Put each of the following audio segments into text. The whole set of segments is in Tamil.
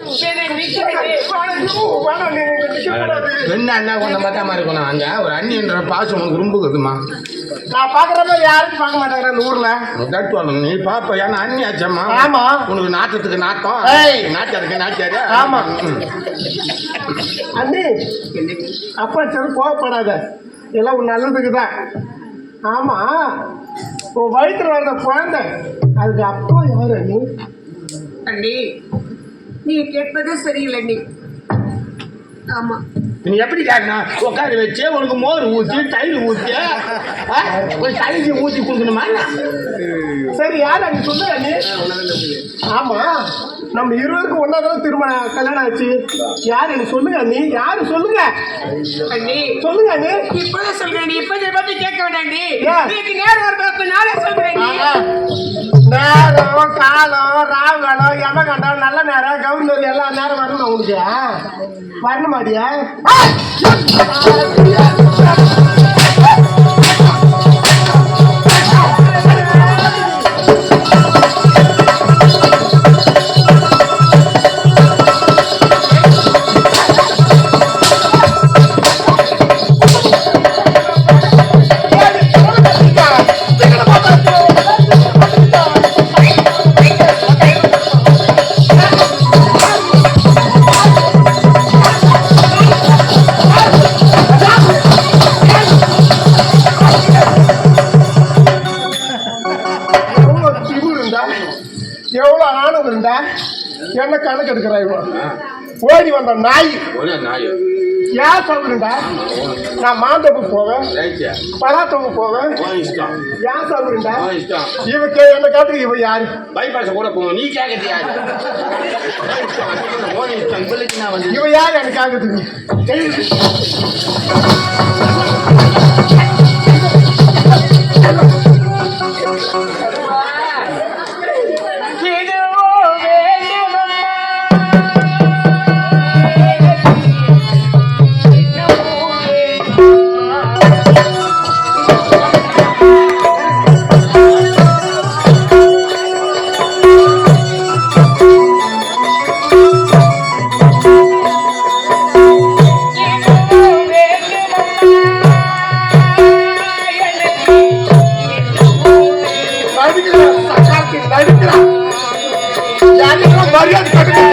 என்ன கொண்ட மாத்தாம இருக்கணும். அங்க ஒரு அண்ணின்ற பாசம் உனக்கு ரொம்ப இருக்குதுமா. நான் பாக்குறப்ப யாரும் பார்க்க மாட்டாங்க அந்த ஊர்ல. தட்டுவாங்க நீ பாப்ப. ஏன்னா அண்ணி ஆச்சம்மா. ஆமா. உனக்கு நாட்டத்துக்கு நாட்டம். நாட்டாருக்கு நாட்டாரு. ஆமா. அண்ணி அப்பா சரி கோவப்படாத, எல்லாம் ஒரு நல்லதுக்கு தான். ஆமா, உன் வயிற்றுல வந்த குழந்தை அதுக்கு அப்பா யாரு அண்ணி? அண்ணி நீ கேட்பதே சரியில்லை அண்ணி. ஆமா, நீ எப்படி கேட்கணும்? உட்கார வச்சு உனக்கு மோர் ஊற்றி தயிர் ஊற்றி கொஞ்சம் தயிர் ஊற்றி கொடுக்கணுமா? சரி, யார் அண்ணி சொல்லு அண்ணி. ஆமா, நம்ம இருவருக்கும் ஒன்னாதான் திருமணம் கல்யாணம் ஆச்சு. யாரு எனக்கு சொல்லுங்க அண்ணி, யாரு சொல்லுங்க அண்ணி. சொல்லுங்க அண்ணி. இப்பதான் சொல்றேன், இப்பதை பத்தி கேட்க வேண்டாம். நேரம் வருது, நானே சொல்றேன். நேரம் காலம் ராவகாலம் யமகண்டம் நல்ல நேரம் கவர்னர் எல்லா நேரம் வரணும் உங்களுக்கு. வரணுமாடியா? எவ்வளவு ஆணவம் இருந்தா என்ன கணக்கு எடுக்கிறாய்? ஓடி வந்த நாய் ஏன் சொல்றா? நான் மாந்தப்பு போவேன், பலாத்தப்பு போவேன். ஏன் சொல்றா? இவக்கு என்ன காட்டுக்கு இவ யாரு? பைபாஸ் கூட போவோம். நீ கேட்கறது யாரு? இவ யாரு எனக்கு ஆகுதுக்கு? மரியாதை கட்டுக்கு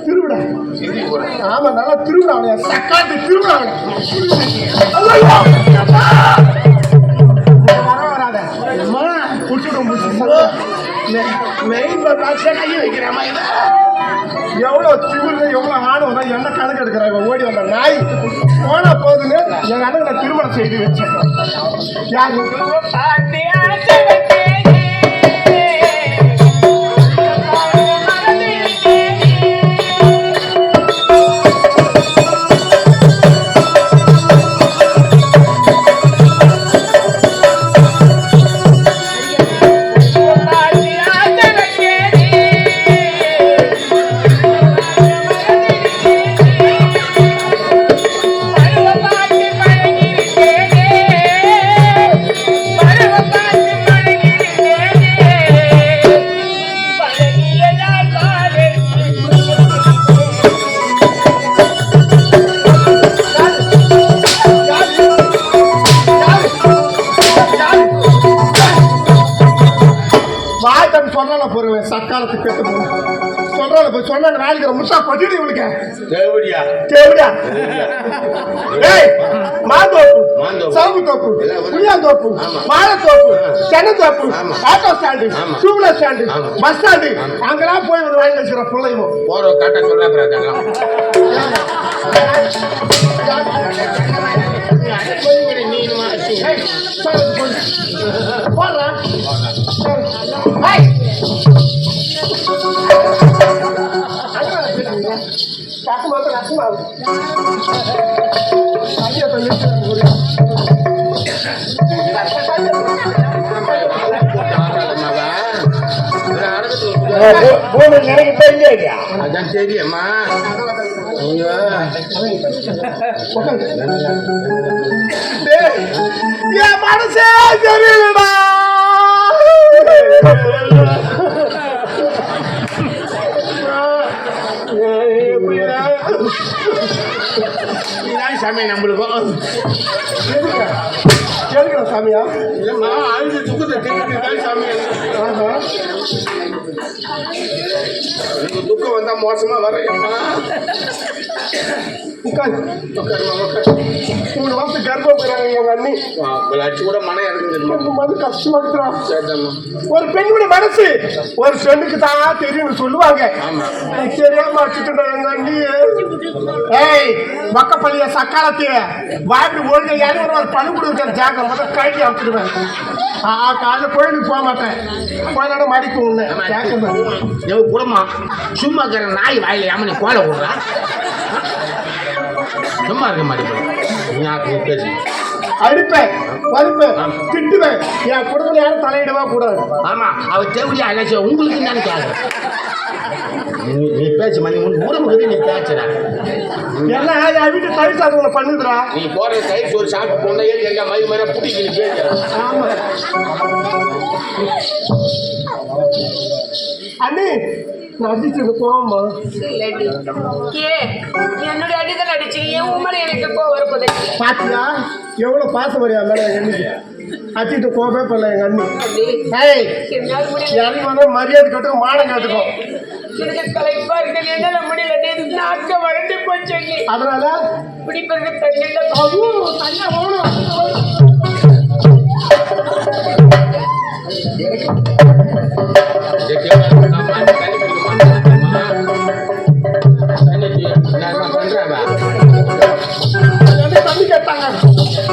திருவிழா. ஆமா, நல்லா திருவிழா. சக்காத்து திருவிழா. வராத எவ்வளவு திமிரு, எவ்வளவு ஆணவம் தான் என்ன கணக்கு எடுக்கிறாங்க. ஓடி வந்த நாய் போனா போகுதுன்னு எங்க அண்ணன் நான் திருமணம் செய்து வச்சேன். யாரு? தாய் தம்பி சொல்றால போறேன் சக்காலத்துக்கு கேட்டு சொல்றால போய் சொன்ன நாளைக்கு முட்டா கொட்டிடு இவளுக்கு தேவடியா தேவடியா ஏய் மாந்தோப்பு மாந்தோப்பு. சவுக்கு தோப்பு எல்லாம் வந்து- புளியாந்தோப்பு ஆமா. வாழைத்தோப்பு தென்னந்தோப்பு ஆமா. ஆட்டோ ஸ்டாண்டு ஆமா. டூவீலர் ஸ்டாண்டு ஆமா. பஸ் ஸ்டாண்டு ஆமா. அங்கெல்லாம் போய் வந்து வாங்கி வச்சுக்கிற பிள்ளையும் போற கட்ட சொல்ல அதெல்லாம் போடுறா காக்கு மாத்திரம் நஷ்டமாகும் ஐயா அதான் தெரியுமா என் மனசே தெரியலடா சாமி நம்மளுக்கும் கேளுங்க சாமியா இல்லம்மா அழுது துக்கத்தை தெரிஞ்சுதான் சாமி எனக்கு துக்கம் வந்தா மோசமா வரையம்மா உட்காந்து 3 மாசம் கர்ப்பம் போறாங்க எங்க அண்ணி அடிச்சு கூட மன இறங்குதுமா மது கஷ்டமாக்குறான் சரிதாம்மா ஒரு பெண்ணுடைய மனசு ஒரு பெண்ணுக்கு தான் தெரியும் சொல்லுவாங்க ஆமா தெரியாம வச்சுட்டு எங்க அண்ணி ஏய் மக்கப்பள்ளிய சக்காலத்தைய வாய்ப்பு ஒழுங்க யாரும் ஒரு பணம் கொடுக்குற ஜாக முதல் கழுவி அமுச்சிடுவேன் காலைல கோயிலுக்கு போக மாட்டேன் கோயிலோட மடிக்கு ஒண்ணு எவ்வளவு கூடமா சும்மா இருக்கிற நாய் வாயில யாமனி கோல விடுறா சும்மா இருக்க மாட்டேன் பேசு அடிப்பேன் வலிப்பேன் திட்டுவேன் என் குடும்பம் யாரும் தலையிடவா கூடாது ஆமா அவ தேவையா அழைச்ச உங்களுக்கு நினைக்காது நீ பேச்சு மணி உடம்புக்கு நீ பேச்சுற எல்லாம் என் வீட்டு தயிர் சாதங்களை பண்ணுதுடா நீ போற தயிர் சோறு சாப்பிட்டு போனா ஏறி எங்க மதி மரம் பிடிக்கி நீ பேசுற ஆமா அண்ணி நான் அடிச்சது போவோம்மா இல்லடி. என்னுடைய அடிதான் அடிச்சு என் உண்மை எனக்கு கோவம் வரப்போது பாத்தியா எவ்வளவு பாசம் வரையா மேடம் எங்க அண்ணிக்கு அடிச்சுட்டு போகவே பண்ணல எங்க அண்ணி அண்ணி, ஏய் என்னால் முடியல. யாரையும் வந்தா மரியாதை கட்டுக்கும் மானம் கட்டுக்கும் எனக்கு களைப்பா இருக்கு என்னால முடியல நாக்க வறண்டு போச்சு அண்ணி. அதனால குடிப்பதற்கு தண்ணி இல்ல. அதுவும் தனியா போகணும் தண்ணி கேட்டாங்க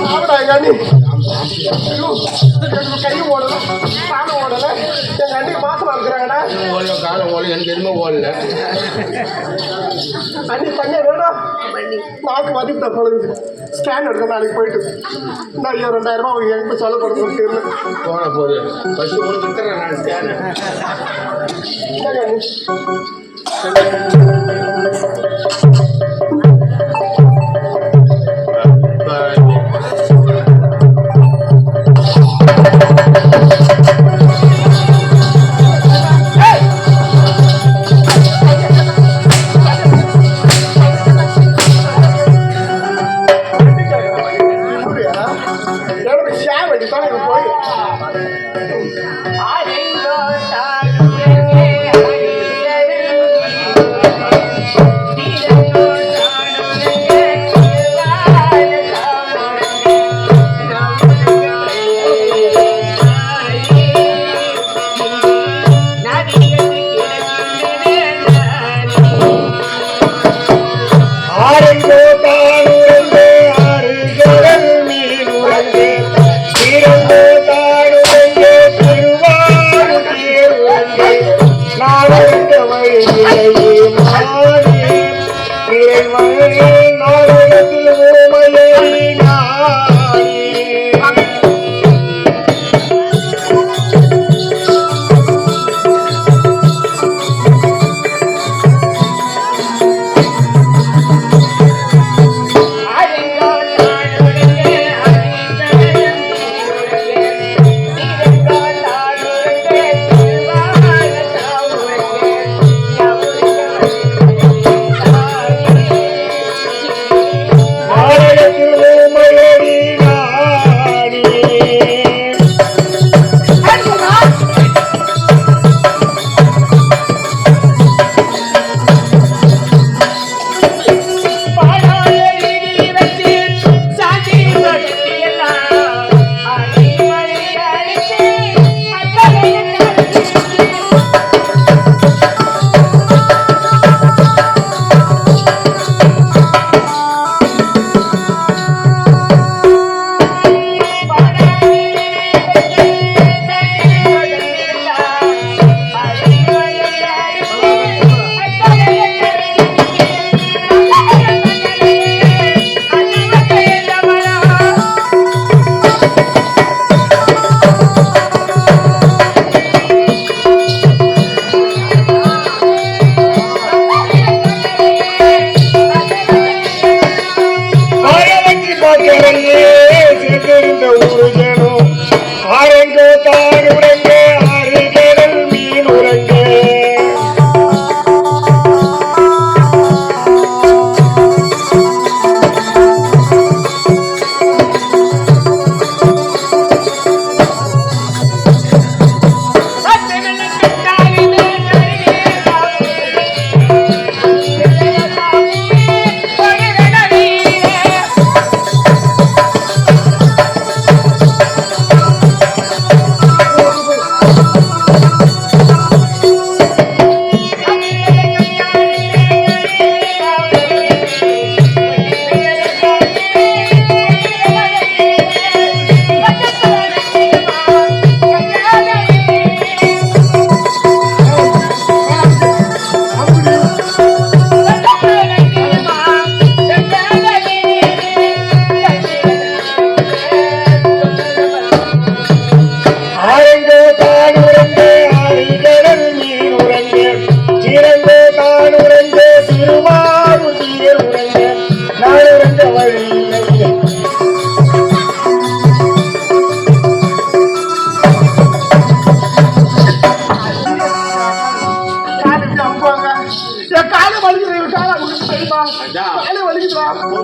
ஆவிடா எங்க அண்ணி ஐயோ, எனக்கு கை ஓடல சாணம் ஓடல எங்க அண்ணிக்கு மாசமா இருக்கிறாங்கடா காலம் ஓடல எனக்கு எதுவுமே ஓடல அண்ணி தண்ணியா வேணும் நாக்கு மதிப்பிட்ட பொழுது ஸ்கேன் எடுக்க நாளைக்கு போயிட்டு இந்த 2000 ரூபாய் அவங்க எங்க போய் செலவு கொடுத்து போன போது ஃபர்ஸ்ட் உனக்கு விட்டுறேன் நான் ஸ்கேனு நாளை